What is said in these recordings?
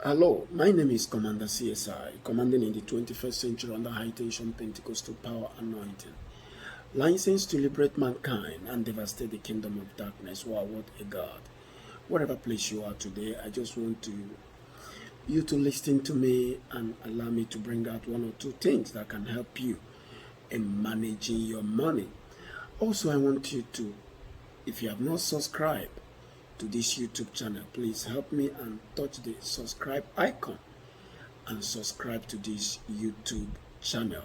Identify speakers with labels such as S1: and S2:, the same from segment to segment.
S1: Hello, my name is Commander CSI, commanding in the 21st century under high tension Pentecostal power anointing, licensed to liberate mankind and devastate the kingdom of darkness. Wow, what a God. Whatever place you are today, I just want you to listen to me and allow me to bring out one or two things that can help you in managing your money. Also, I want you to, if you have not subscribed to this YouTube channel, please help me and touch the subscribe icon and subscribe to this YouTube channel,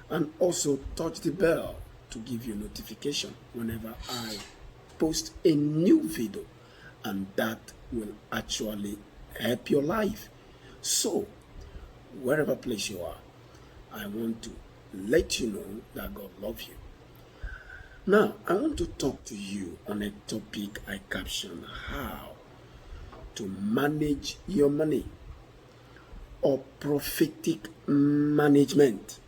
S1: and also touch the bell to give you notification whenever I post a new video, and that will actually help your life. So wherever place you are, I want to let you know that God loves you. Now, I want to talk to you on a topic I captioned how to manage your money, or prophetic management.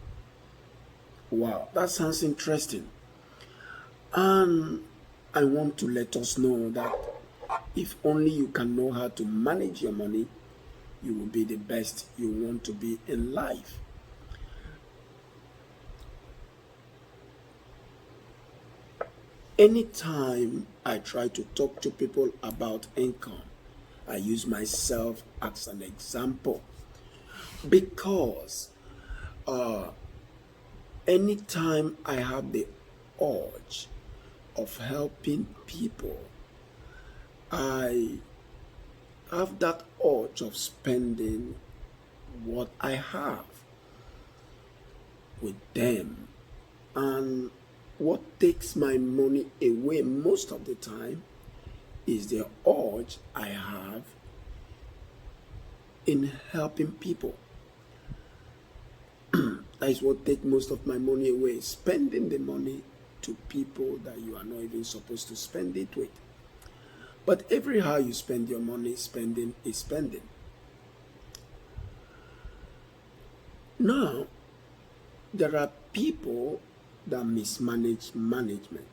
S1: Wow, that sounds interesting. And I want to let us know that if only you can know how to manage your money, you will be the best you want to be in life. Anytime I try to talk to people about income, I use myself as an example, because anytime I have the urge of helping people, I have that urge of spending what I have with them. And what takes my money away most of the time is the urge I have in helping people. That is what takes most of my money away, spending the money to people that you are not even supposed to spend it with. But every how you spend your money, spending is spending. Now, there are people that mismanage management,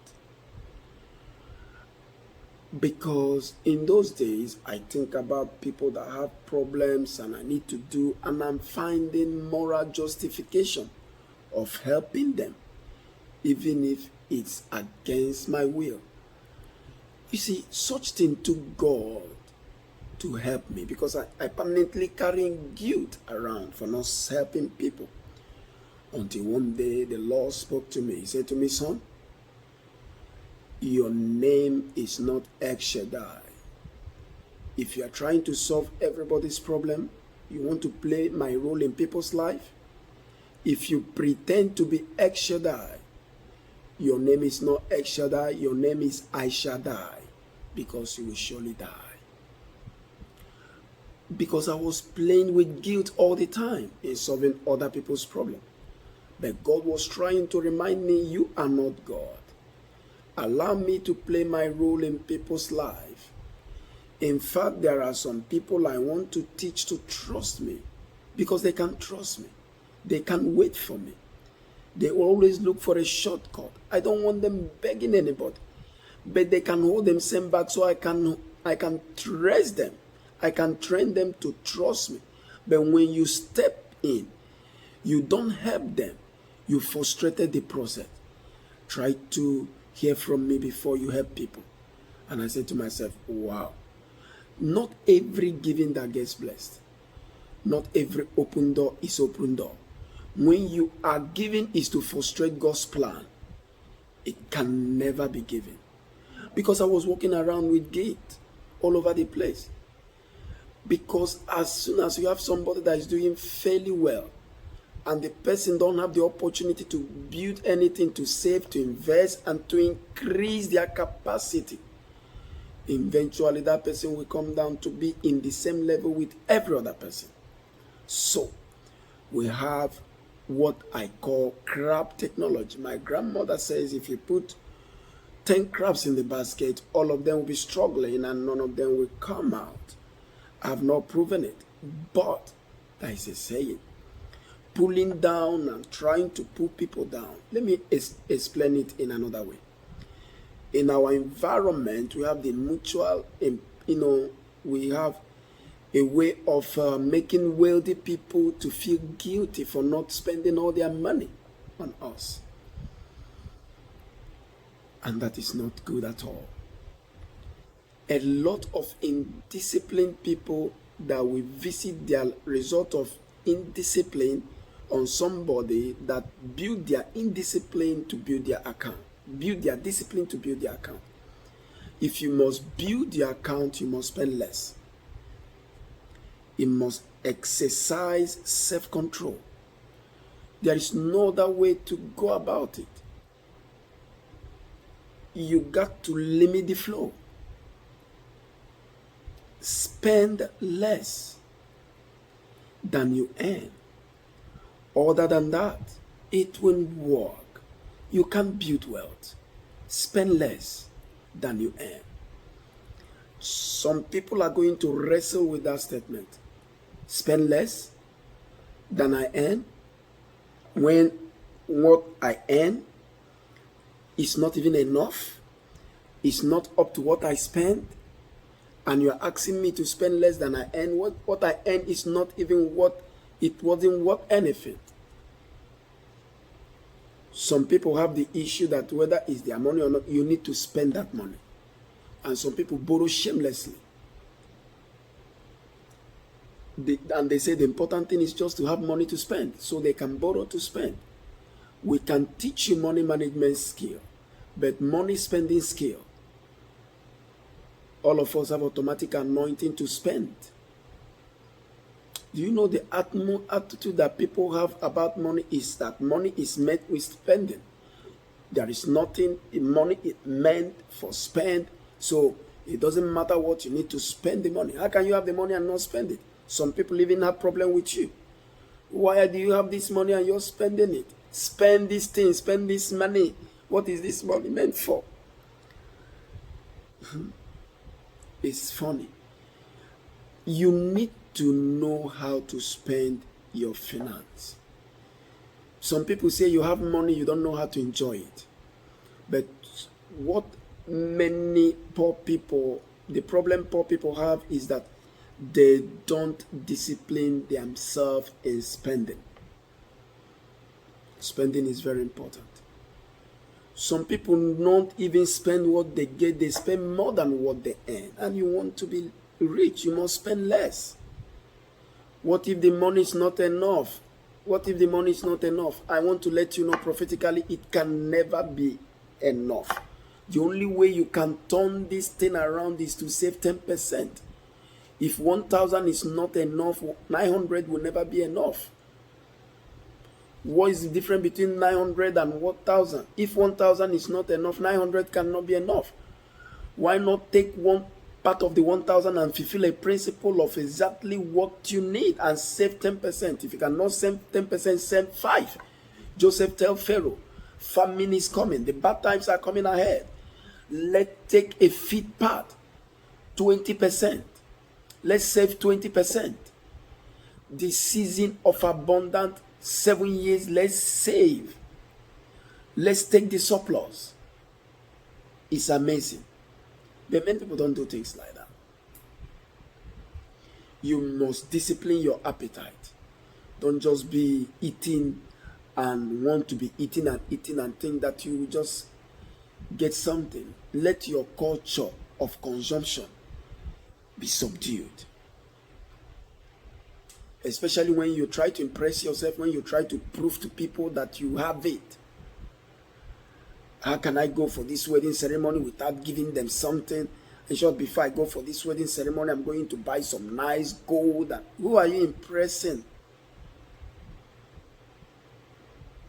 S1: because in those days I think about people that have problems and I need to do, and I'm finding moral justification of helping them even if it's against my will. You see, such thing took God to help me, because I permanently carrying guilt around for not helping people. Until one day the Lord spoke to me. He said to me, son, your name is not El Shaddai. If you are trying to solve everybody's problem, you want to play my role in people's life, if you pretend to be El Shaddai, your name is not El Shaddai, your name is I Shaddai, because you will surely die. Because I was playing with guilt all the time in solving other people's problems. But God was trying to remind me, you are not God. Allow me to play my role in people's life. In fact, there are some people I want to teach to trust me, because they can trust me. They can wait for me. They always look for a shortcut. I don't want them begging anybody, but they can hold themselves back, so I can trust them. I can train them to trust me. But when you step in, you don't help them. You frustrated the process. Try to hear from me before you help people. And I said to myself, wow, not every giving that gets blessed. Not every open door is open door. When you are giving is to frustrate God's plan, it can never be given. Because I was walking around with guilt all over the place. Because as soon as you have somebody that is doing fairly well, and the person don't have the opportunity to build anything, to save, to invest, and to increase their capacity, eventually that person will come down to be in the same level with every other person. So we have what I call crab technology. My grandmother says if you put 10 crabs in the basket, all of them will be struggling and none of them will come out. I have not proven it, but that is a saying. Pulling down and trying to pull people down. Let me explain it in another way. In our environment, we have the mutual, we have a way of making wealthy people to feel guilty for not spending all their money on us. And that is not good at all. A lot of indisciplined people that will visit their result of indiscipline on somebody that build their indiscipline to build their account. Build their discipline to build their account. If you must build your account, you must spend less. You must exercise self-control. There is no other way to go about it. You got to limit the flow. Spend less than you earn. Other than that, it won't work. You can't build wealth. Spend less than you earn. Some people are going to wrestle with that statement. Spend less than I earn, when what I earn is not even enough. It's not up to what I spend. And you're asking me to spend less than I earn. What I earn is not even what it wasn't worth anything. Some people have the issue that whether it's their money or not, you need to spend that money. And some people borrow shamelessly. And they say the important thing is just to have money to spend, so they can borrow to spend. We can teach you money management skill, but money spending skill, all of us have automatic anointing to spend. Do you know the attitude that people have about money is that money is met with spending? There is nothing, money is meant for spend, so it doesn't matter what you need to spend the money. How can you have the money and not spend it? Some people even have problem with you. Why do you have this money and you're spending it? Spend this thing, spend this money. What is this money meant for? It's funny. You need to know how to spend your finance. Some people say you have money, you don't know how to enjoy it. But what many poor people, the problem poor people have is that they don't discipline themselves in spending. Spending is very important. Some people don't even spend what they get, they spend more than what they earn. And you want to be rich, you must spend less. What if the money is not enough? What if the money is not enough? I want to let you know prophetically, it can never be enough. The only way you can turn this thing around is to save 10%. If 1,000 is not enough, 900 will never be enough. What is the difference between 900 and 1,000? If 1,000 is not enough, 900 cannot be enough. Why not take one part of the 1,000 and fulfill a principle of exactly what you need and save 10%? If you cannot save 10%, save 5%. Joseph tells Pharaoh, famine is coming. The bad times are coming ahead. Let's take a fifth part, 20%. Let's save 20%. The season of abundance, 7 years, let's save. Let's take the surplus. It's amazing. But many people don't do things like that. You must discipline your appetite. Don't just be eating and want to be eating and think that you will just get something. Let your culture of consumption be subdued. Especially when you try to impress yourself, when you try to prove to people that you have it. How can I go for this wedding ceremony without giving them something? And short, before I go for this wedding ceremony, I'm going to buy some nice gold. And who are you impressing?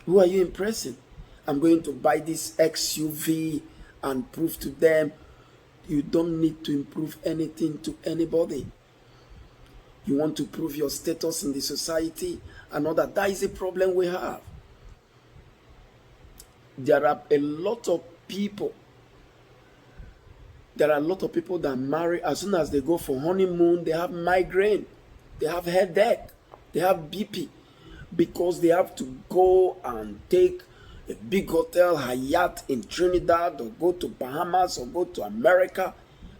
S1: Who are you impressing? I'm going to buy this XUV and prove to them. You don't need to improve anything to anybody. You want to prove your status in the society and all that. That is a problem we have. There are a lot of people. There are a lot of people that marry. As soon as they go for honeymoon, they have migraine. They have headache. They have BP. Because they have to go and take a big hotel, Hyatt in Trinidad, or go to Bahamas, or go to America.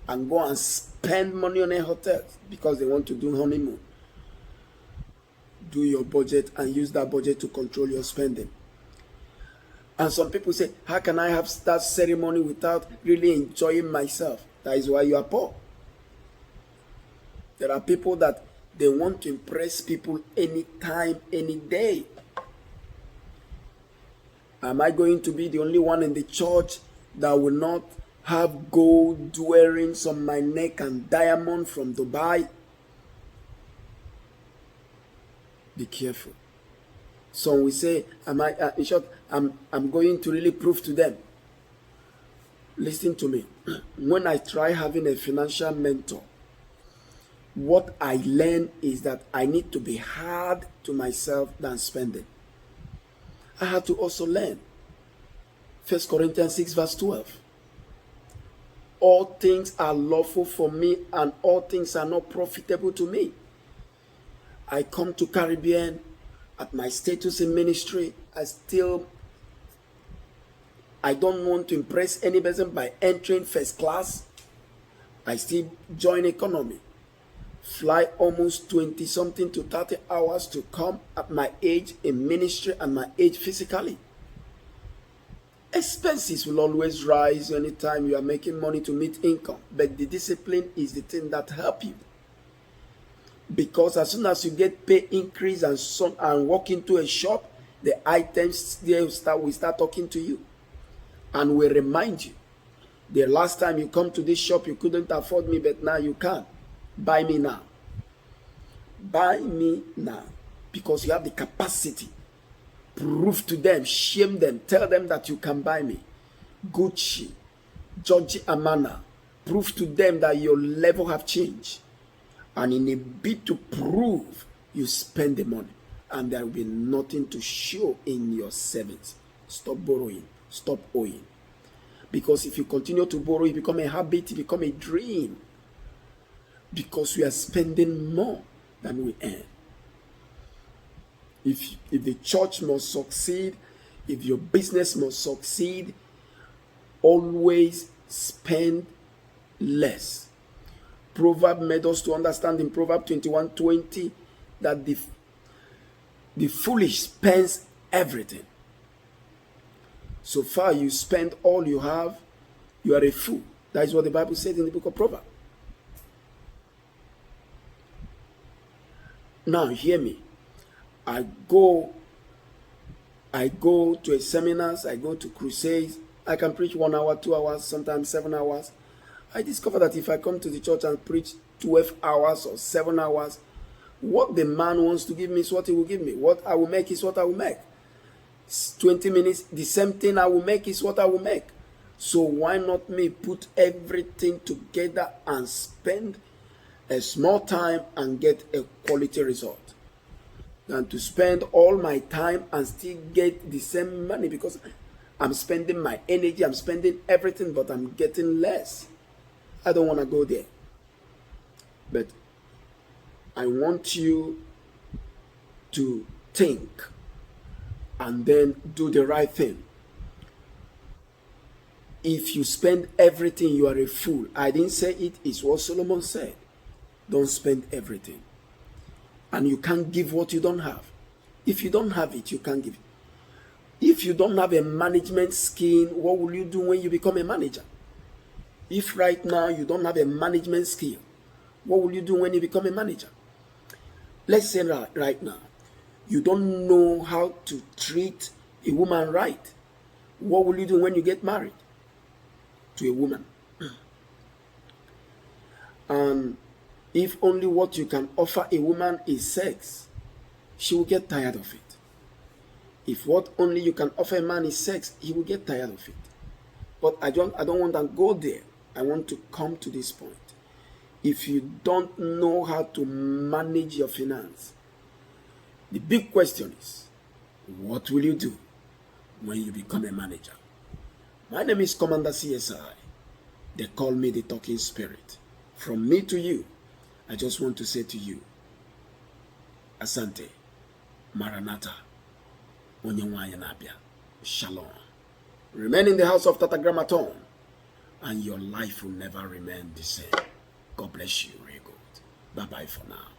S1: and go and spend money on a hotel because they want to do honeymoon. Do your budget and use that budget to control your spending. And some people say, how can I have that ceremony without really enjoying myself? That is why you are poor. There are people that they want to impress people anytime, any day. Am I going to be the only one in the church that will not have gold earrings on my neck and diamond from Dubai? Be careful. Some will say, in short, I'm going to really prove to them. Listen to me. When I try having a financial mentor, what I learn is that I need to be hard to myself than spending. I had to also learn. 1 Corinthians 6 verse 12. All things are lawful for me and all things are not profitable to me. I come to Caribbean at my status in ministry. I don't want to impress any person by entering first class. I still join economy. Fly almost 20 something to 30 hours to come at my age in ministry and my age physically. Expenses will always rise anytime you are making money to meet income, but the discipline is the thing that helps you. Because as soon as you get pay increase and walk into a shop, the items there will start talking to you and will remind you. The last time you come to this shop, you couldn't afford me, but now you can. Buy me now. Buy me now. Because you have the capacity. Prove to them, shame them, tell them that you can buy me. Gucci, Giorgio Armani. Prove to them that your level have changed. And in a bid to prove, you spend the money. And there will be nothing to show in your savings. Stop borrowing. Stop owing. Because if you continue to borrow, it becomes a habit, it becomes a dream. Because we are spending more than we earn. If the church must succeed, if your business must succeed, always spend less. Proverb made us to understand in Proverb 21:20 that the foolish spends everything. So far you spend all you have, you are a fool. That is what the Bible said in the book of Proverbs. Now hear me. I go to a seminars, I go to crusades. I can preach 1 hour, 2 hours, sometimes 7 hours. I discover that if I come to the church and preach 12 hours or 7 hours, what the man wants to give me is what he will give me. What I will make is what I will make. 20 minutes, the same thing I will make is what I will make. So why not me put everything together and spend a small time and get a quality result than to spend all my time and still get the same money, because I'm spending my energy, I'm spending everything, but I'm getting less. I don't want to go there. But I want you to think and then do the right thing. If you spend everything, you are a fool. I didn't say it, it's what Solomon said. Don't spend everything. And you can't give what you don't have. If you don't have it, you can't give it. If you don't have a management skill, what will you do when you become a manager? If right now you don't have a management skill, what will you do when you become a manager? Let's say right now, you don't know how to treat a woman right. What will you do when you get married to a woman? And if only what you can offer a woman is sex, she will get tired of it. If what only you can offer a man is sex, he will get tired of it. But I don't want to go there. I want to come to this point. If you don't know how to manage your finance, the big question is, what will you do when you become a manager? My name is Commander CSI. They call me the Talking Spirit. From me to you, I just want to say to you, Asante, Maranatha, Onyenwaya Nabia, Shalom. Remain in the house of Tata Grammaton. and your life will never remain the same. God bless you, real good. Bye-bye for now.